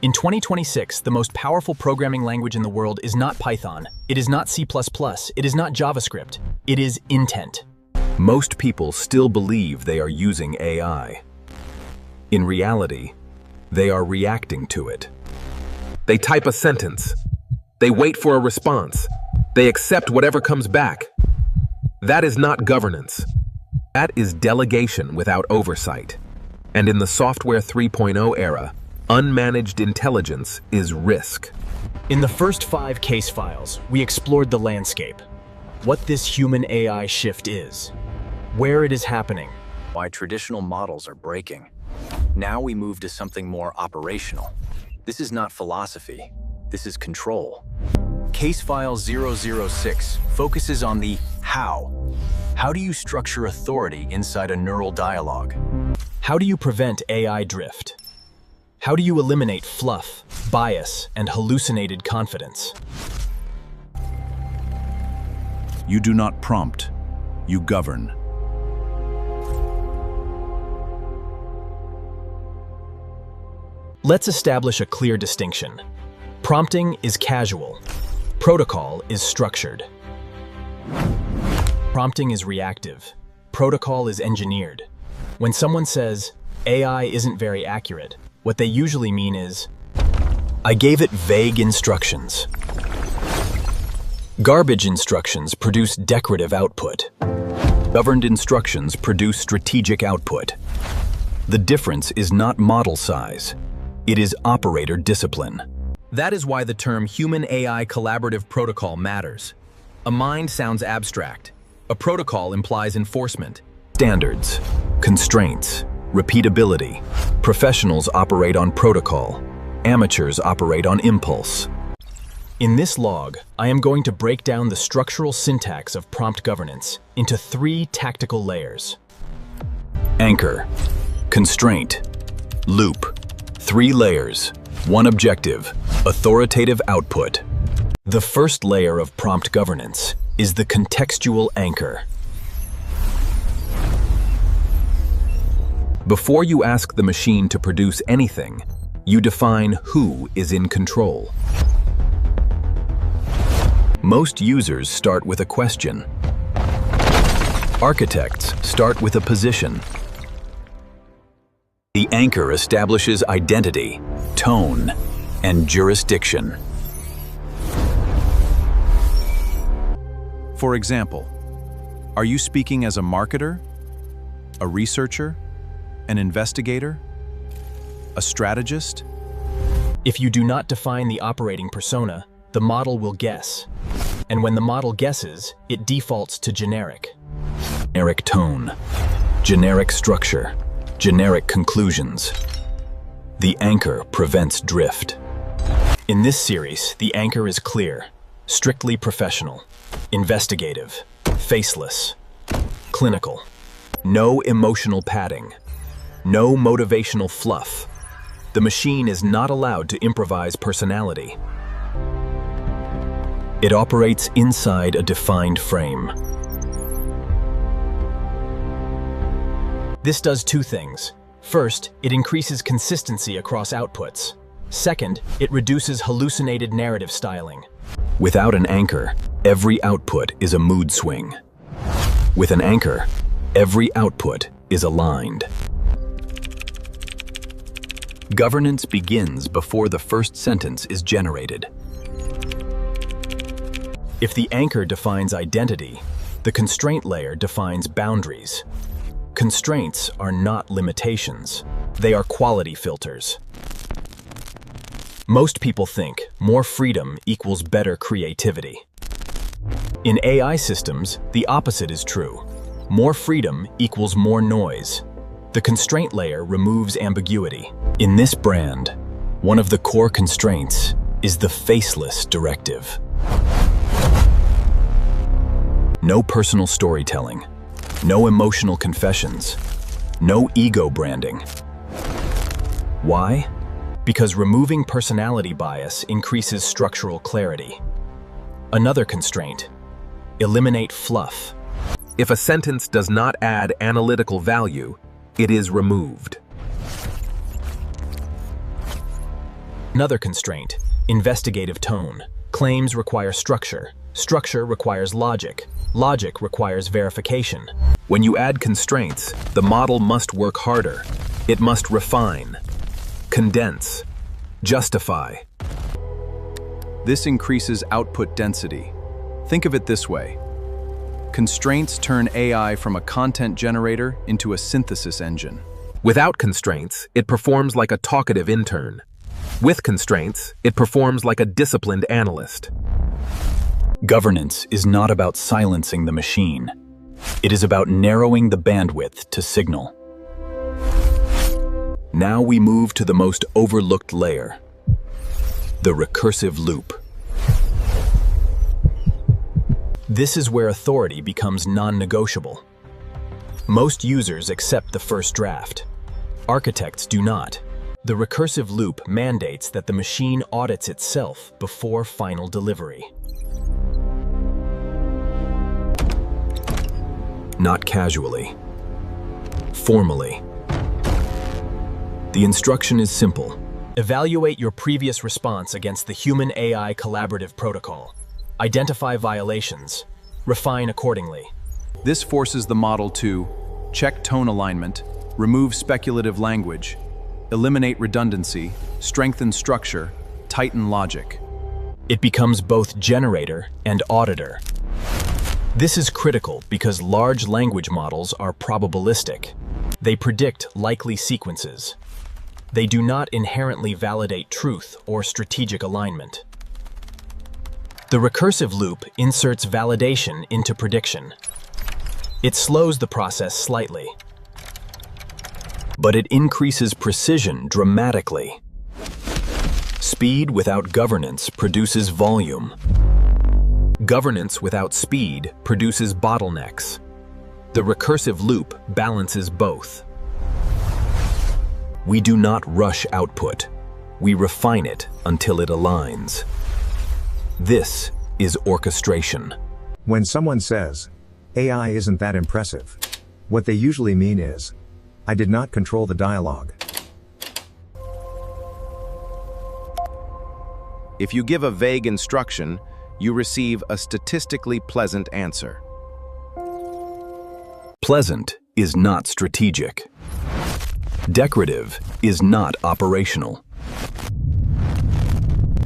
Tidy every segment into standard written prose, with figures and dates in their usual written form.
In 2026, the most powerful programming language in the world is not Python, it is not C++, it is not JavaScript, it is intent. Most people still believe they are using AI. In reality, they are reacting to it. They type a sentence. They wait for a response. They accept whatever comes back. That is not governance. That is delegation without oversight. And in the Software 3.0 era, unmanaged intelligence is risk. In the first 5 case files, we explored the landscape, what this human-AI shift is, where it is happening, why traditional models are breaking. Now we move to something more operational. This is not philosophy, this is control. Case file 006 focuses on the how. How do you structure authority inside a neural dialogue? How do you prevent AI drift? How do you eliminate fluff, bias, and hallucinated confidence? You do not prompt, you govern. Let's establish a clear distinction. Prompting is casual. Protocol is structured. Prompting is reactive. Protocol is engineered. When someone says, AI isn't very accurate, what they usually mean is, I gave it vague instructions. Garbage instructions produce decorative output. Governed instructions produce strategic output. The difference is not model size. It is operator discipline. That is why the term human-AI collaborative protocol matters. A mind sounds abstract. A protocol implies enforcement. Standards, constraints, repeatability. Professionals operate on protocol. Amateurs operate on impulse. In this log, I am going to break down the structural syntax of prompt governance into 3 tactical layers. Anchor, constraint, loop. 3 layers, 1 objective, authoritative output. The first layer of prompt governance is the contextual anchor. Before you ask the machine to produce anything, you define who is in control. Most users start with a question. Architects start with a position. The anchor establishes identity, tone, and jurisdiction. For example, are you speaking as a marketer, a researcher, an investigator, a strategist? If you do not define the operating persona, the model will guess. And when the model guesses, it defaults to generic. Generic tone, generic structure, generic conclusions. The anchor prevents drift. In this series, the anchor is clear, strictly professional, investigative, faceless, clinical. No emotional padding. No motivational fluff. The machine is not allowed to improvise personality. It operates inside a defined frame. This does 2 things. First, it increases consistency across outputs. Second, it reduces hallucinated narrative styling. Without an anchor, every output is a mood swing. With an anchor, every output is aligned. Governance begins before the first sentence is generated. If the anchor defines identity, the constraint layer defines boundaries. Constraints are not limitations. They are quality filters. Most people think more freedom equals better creativity. In AI systems, the opposite is true. More freedom equals more noise. The constraint layer removes ambiguity. In this brand, one of the core constraints is the faceless directive. No personal storytelling, no emotional confessions, no ego branding. Why? Because removing personality bias increases structural clarity. Another constraint: eliminate fluff. If a sentence does not add analytical value, it is removed. Another constraint, investigative tone. Claims require structure. Structure requires logic. Logic requires verification. When you add constraints, the model must work harder. It must refine, condense, justify. This increases output density. Think of it this way. Constraints turn AI from a content generator into a synthesis engine. Without constraints, it performs like a talkative intern. With constraints, it performs like a disciplined analyst. Governance is not about silencing the machine. It is about narrowing the bandwidth to signal. Now we move to the most overlooked layer, the recursive loop. This is where authority becomes non-negotiable. Most users accept the first draft. Architects do not. The recursive loop mandates that the machine audits itself before final delivery. Not casually, formally. The instruction is simple. Evaluate your previous response against the Human-AI Collaborative Protocol. Identify violations. Refine accordingly. This forces the model to check tone alignment, remove speculative language, eliminate redundancy, strengthen structure, tighten logic. It becomes both generator and auditor. This is critical because large language models are probabilistic. They predict likely sequences. They do not inherently validate truth or strategic alignment. The recursive loop inserts validation into prediction. It slows the process slightly, but it increases precision dramatically. Speed without governance produces volume. Governance without speed produces bottlenecks. The recursive loop balances both. We do not rush output. We refine it until it aligns. This is orchestration. When someone says, AI isn't that impressive, what they usually mean is, I did not control the dialogue. If you give a vague instruction, you receive a statistically pleasant answer. Pleasant is not strategic. Decorative is not operational.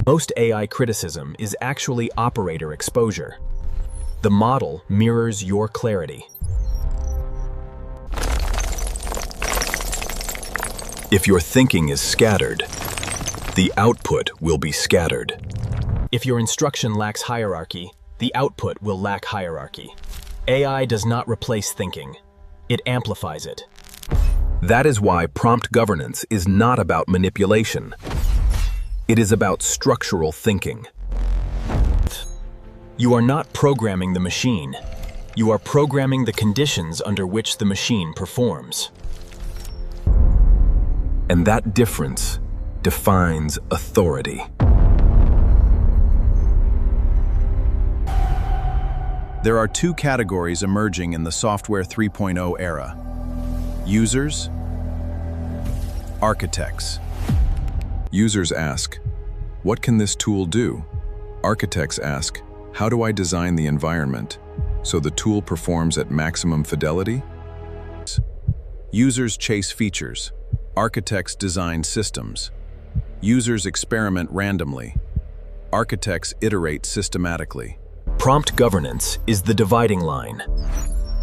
Most AI criticism is actually operator exposure. The model mirrors your clarity. If your thinking is scattered, the output will be scattered. If your instruction lacks hierarchy, the output will lack hierarchy. AI does not replace thinking. It amplifies it. That is why prompt governance is not about manipulation. It is about structural thinking. You are not programming the machine. You are programming the conditions under which the machine performs. And that difference defines authority. There are two categories emerging in the Software 3.0 era: users, architects. Users ask, what can this tool do? Architects ask, how do I design the environment so the tool performs at maximum fidelity? Users chase features. Architects design systems. Users experiment randomly. Architects iterate systematically. Prompt governance is the dividing line.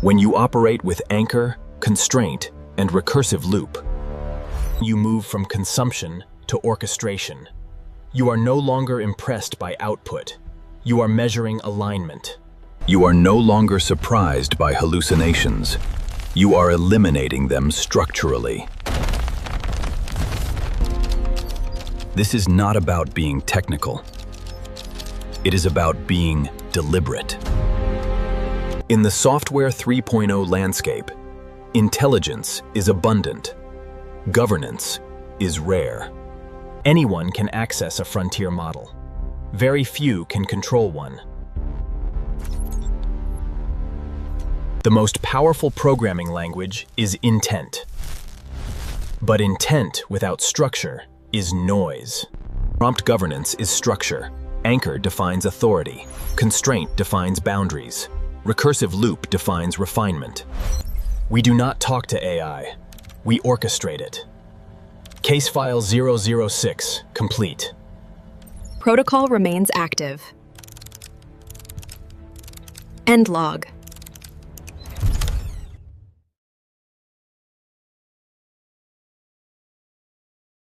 When you operate with anchor, constraint, and recursive loop, you move from consumption to orchestration. You are no longer impressed by output. You are measuring alignment. You are no longer surprised by hallucinations. You are eliminating them structurally. This is not about being technical. It is about being deliberate. In the Software 3.0 landscape, intelligence is abundant. Governance is rare. Anyone can access a frontier model. Very few can control one. The most powerful programming language is intent. But intent without structure is noise. Prompt governance is structure. Anchor defines authority. Constraint defines boundaries. Recursive loop defines refinement. We do not talk to AI. We orchestrate it. Case file 006, complete. Protocol remains active. End log.